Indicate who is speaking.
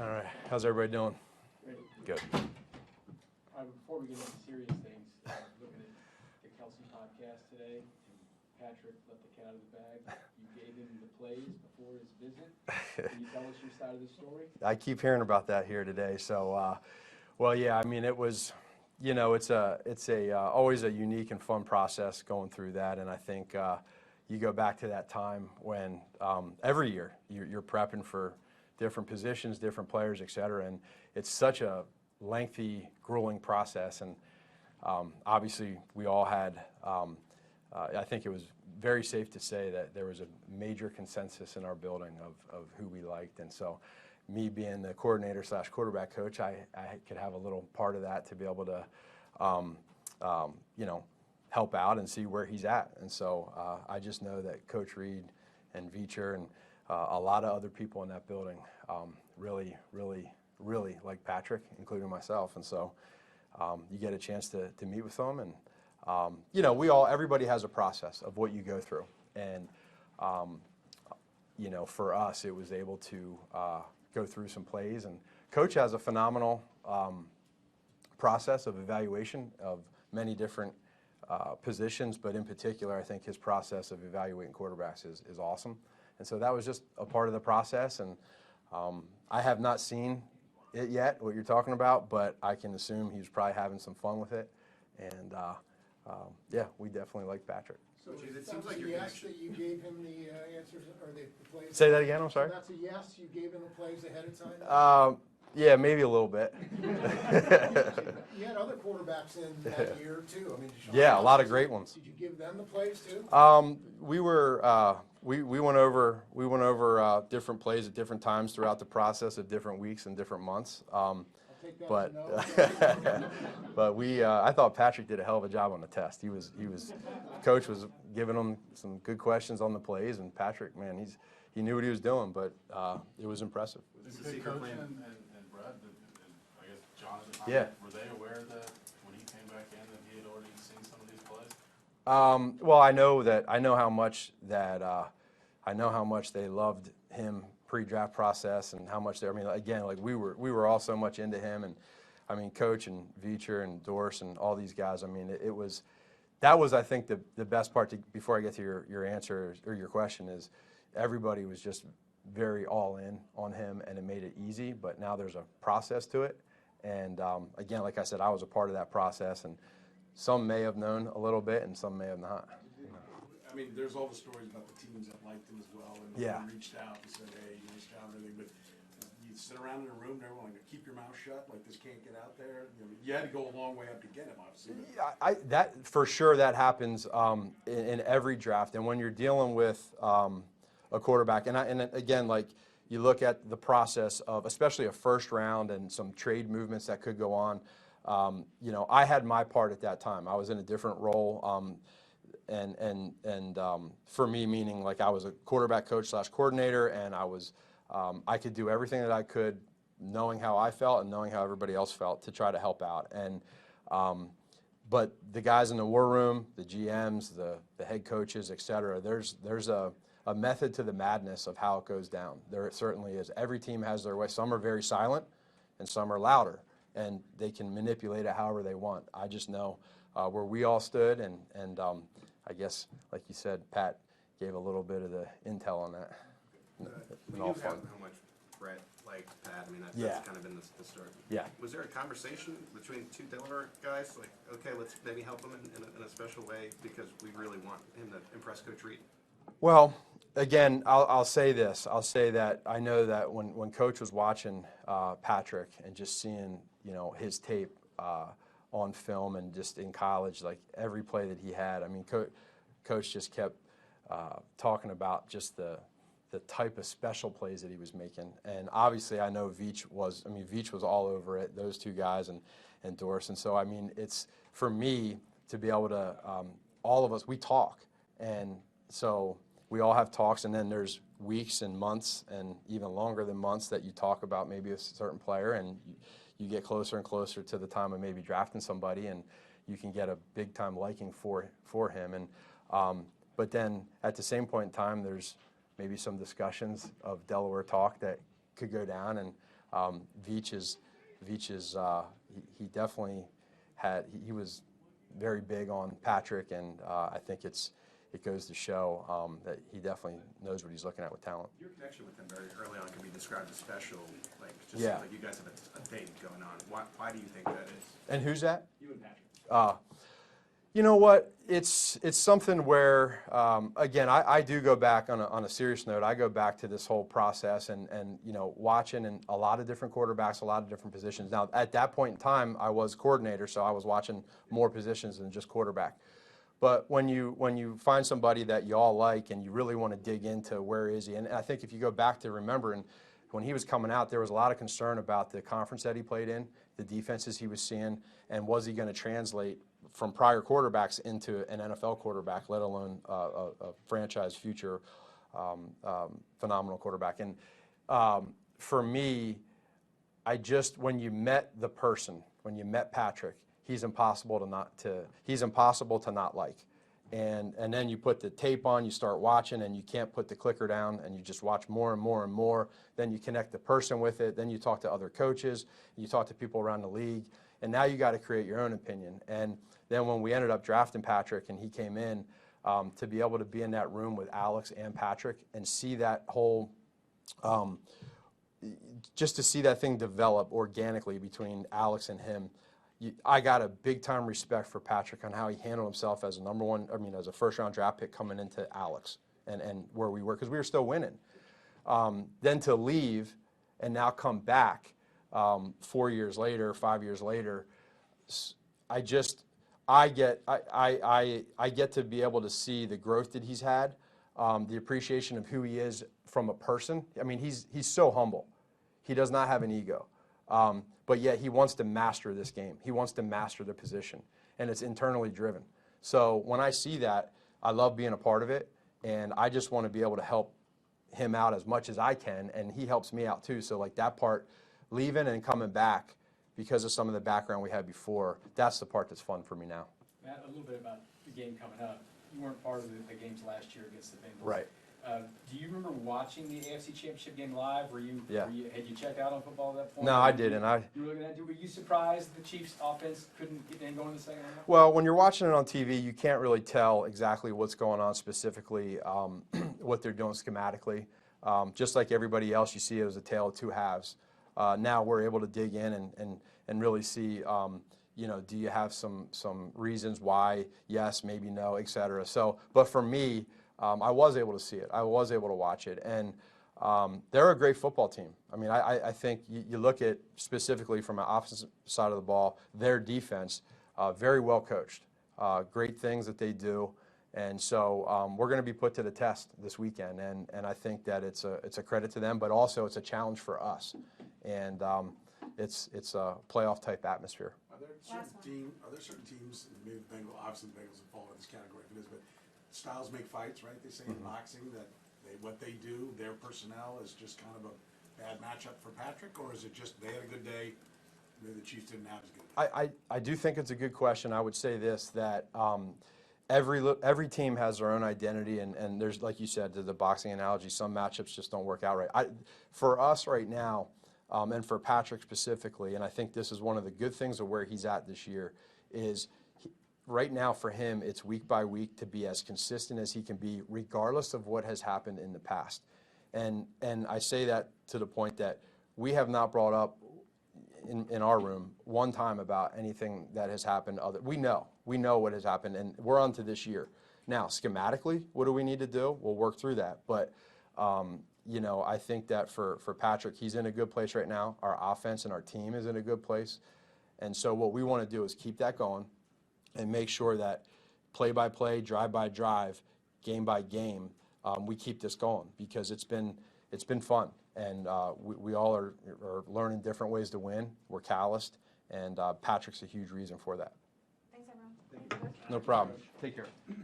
Speaker 1: All right. How's everybody doing?
Speaker 2: Great.
Speaker 1: Good.
Speaker 2: Before we get into serious things, looking at the Kelsey podcast today, and Patrick let the cat out of the bag. You gave him the plays before his visit. Can you tell us your side of the story?
Speaker 1: I keep hearing about that here today. So, well, yeah. I mean, it was, it's always a unique and fun process going through that, and I think you go back to that time when every year you're prepping for different positions, different players, et cetera, and it's such a lengthy, grueling process, and obviously we all had, I think it was very safe to say that there was a major consensus in our building of who we liked, and so me being the coordinator / quarterback coach, I could have a little part of that to be able to, help out and see where he's at, and so I just know that Coach Reed and Veacher and a lot of other people in that building really like Patrick, including myself. And so you get a chance to meet with them. And, everybody has a process of what you go through. And, for us, it was able to go through some plays. And Coach has a phenomenal process of evaluation of many different positions. But in particular, I think his process of evaluating quarterbacks is awesome. And so that was just a part of the process, and I have not seen it yet, what you're talking about, but I can assume he was probably having some fun with it, and yeah, we definitely like Patrick.
Speaker 3: So it seems like you're yes that you gave him the answers or the plays?
Speaker 1: Say that again, I'm sorry?
Speaker 3: So that's a yes, you gave him the plays ahead of time?
Speaker 1: Yeah, maybe a little bit.
Speaker 3: You had other quarterbacks in that year, too. I mean,
Speaker 1: yeah, a lot of great ones.
Speaker 3: Did you give them the plays, too?
Speaker 1: We were we went over different plays at different times throughout the process of different weeks and different months. But but I thought Patrick did a hell of a job on the test. Coach was giving him some good questions on the plays, and Patrick, man, he knew what he was doing, but it was impressive.
Speaker 4: Was this a secret plan? And Brad, and I guess Jonathan,
Speaker 1: yeah.
Speaker 4: Were they aware that when he came back in that he had already seen some of these plays?
Speaker 1: Well, I know how much they loved him pre-draft process, and how much we were all so much into him, and I mean, Coach and Veacher and Dorse and all these guys. I mean, that was I think the best part. Before I get to your answer or your question, is everybody was just very all in on him, and it made it easy. But now there's a process to it, and again, like I said, I was a part of that process, and some may have known a little bit, and some may have not.
Speaker 5: I mean, there's all the stories about the teams that liked him as well, and reached out and said, "Hey, nice job," and everything. But you sit around in a room, and everyone like, keep your mouth shut, like this can't get out there. You had to go a long way up to get him, obviously.
Speaker 1: Yeah, that for sure that happens in every draft, and when you're dealing with a quarterback, and again, like you look at the process of especially a first round and some trade movements that could go on. I had my part at that time. I was in a different role. And for me, meaning like I was a quarterback coach / coordinator, and I could do everything that I could, knowing how I felt and knowing how everybody else felt, to try to help out. And but the guys in the war room, the GMs, the head coaches, et cetera, there's a method to the madness of how it goes down. There certainly is. Every team has their way. Some are very silent, and some are louder, and they can manipulate it however they want. I just know where we all stood, and I guess, like you said, Pat gave a little bit of the intel on that.
Speaker 6: We knew how much Brett liked Pat. I mean, that's kind of been the story.
Speaker 1: Yeah.
Speaker 6: Was there a conversation between two Delaware guys, like, okay, let's maybe help him in a special way because we really want him to impress Coach Reed?
Speaker 1: Well, again, I'll say this. I'll say that I know that when Coach was watching Patrick and just seeing, his tape on film and just in college, like every play that he had, I mean, Coach just kept talking about just the type of special plays that he was making. And obviously I know Veach was all over it, those two guys and Dorse. And so, I mean, it's for me to be able to, all of us, we talk. And so we all have talks, and then there's weeks and months and even longer than months that you talk about maybe a certain player, and you get closer and closer to the time of maybe drafting somebody, and you can get a big time liking for him. And but then at the same point in time, there's maybe some discussions of Delaware talk that could go down. And Veach is he definitely he was very big on Patrick, and I think it goes to show that he definitely knows what he's looking at with talent.
Speaker 6: Your connection with him very early on can be described as special. Like, just
Speaker 1: Yeah.
Speaker 6: like you guys have a thing going on. Why do you think that is?
Speaker 1: And who's that?
Speaker 2: You and Patrick.
Speaker 1: You know what? It's something where, again, I do go back on a serious note. I go back to this whole process and watching and a lot of different quarterbacks, a lot of different positions. Now, at that point in time, I was coordinator, so I was watching more positions than just quarterback. But when you find somebody that you all like and you really want to dig into where is he, and I think if you go back to remembering when he was coming out, there was a lot of concern about the conference that he played in, the defenses he was seeing, and was he going to translate from prior quarterbacks into an NFL quarterback, let alone a franchise future phenomenal quarterback. And for me, when you met the person, when you met Patrick, he's impossible to not like. And then you put the tape on, you start watching, and you can't put the clicker down, and you just watch more and more and more. Then you connect the person with it. Then you talk to other coaches. You talk to people around the league. And now you got to create your own opinion. And then when we ended up drafting Patrick and he came in, to be able to be in that room with Alex and Patrick and see that whole, just to see that thing develop organically between Alex and him, I got a big time respect for Patrick on how he handled himself as as a first round draft pick coming into Alex and where we were, because we were still winning. Then to leave and now come back 4 years later, 5 years later, I get to be able to see the growth that he's had, the appreciation of who he is from a person. I mean, he's so humble. He does not have an ego. But yet he wants to master this game. He wants to master the position, and it's internally driven. So when I see that, I love being a part of it, and I just want to be able to help him out as much as I can, and he helps me out too. So like that part, leaving and coming back because of some of the background we had before, that's the part that's fun for me now.
Speaker 2: Matt, a little bit about the game coming up. You weren't part of the games last year against the Bengals.
Speaker 1: Right.
Speaker 2: Do you remember watching the AFC Championship game live?
Speaker 1: Yeah.
Speaker 2: Had you checked out on football at that point?
Speaker 1: No, I didn't.
Speaker 2: You were looking at it. Were you surprised the Chiefs' offense couldn't get in going in the second half?
Speaker 1: Well, when you're watching it on TV, you can't really tell exactly what's going on specifically, what they're doing schematically. Just like everybody else, you see it as a tale of two halves. Now we're able to dig in and really see, do you have some reasons why, yes, maybe no, et cetera. So, but for me, I was able to see it. I was able to watch it. And they're a great football team. I mean, I think you look at specifically from an offensive side of the ball, their defense, very well coached, great things that they do. And so we're going to be put to the test this weekend. And I think that it's a credit to them, but also it's a challenge for us. And it's a playoff type atmosphere.
Speaker 5: Are there certain teams, maybe the Bengals, obviously the Bengals would fall in this category if it is, but styles make fights, right? They say in boxing that what they do, their personnel is just kind of a bad matchup for Patrick, or is it just they had a good day, maybe the Chiefs didn't have as good a day?
Speaker 1: I do think it's a good question. I would say this, that every team has their own identity, and there's, like you said, the boxing analogy, some matchups just don't work out right. For us right now, and for Patrick specifically, and I think this is one of the good things of where he's at this year, is right now for him, it's week by week to be as consistent as he can be, regardless of what has happened in the past. And I say that to the point that we have not brought up in our room one time about anything that has happened. We know what has happened, and we're on to this year. Now, schematically, what do we need to do? We'll work through that. But, I think that for Patrick, he's in a good place right now. Our offense and our team is in a good place. And so what we want to do is keep that going and make sure that play by play, drive by drive, game by game, we keep this going, because it's been fun, and we all are learning different ways to win. We're calloused, and Patrick's a huge reason for that.
Speaker 7: Thanks, everyone.
Speaker 1: No problem. Take care.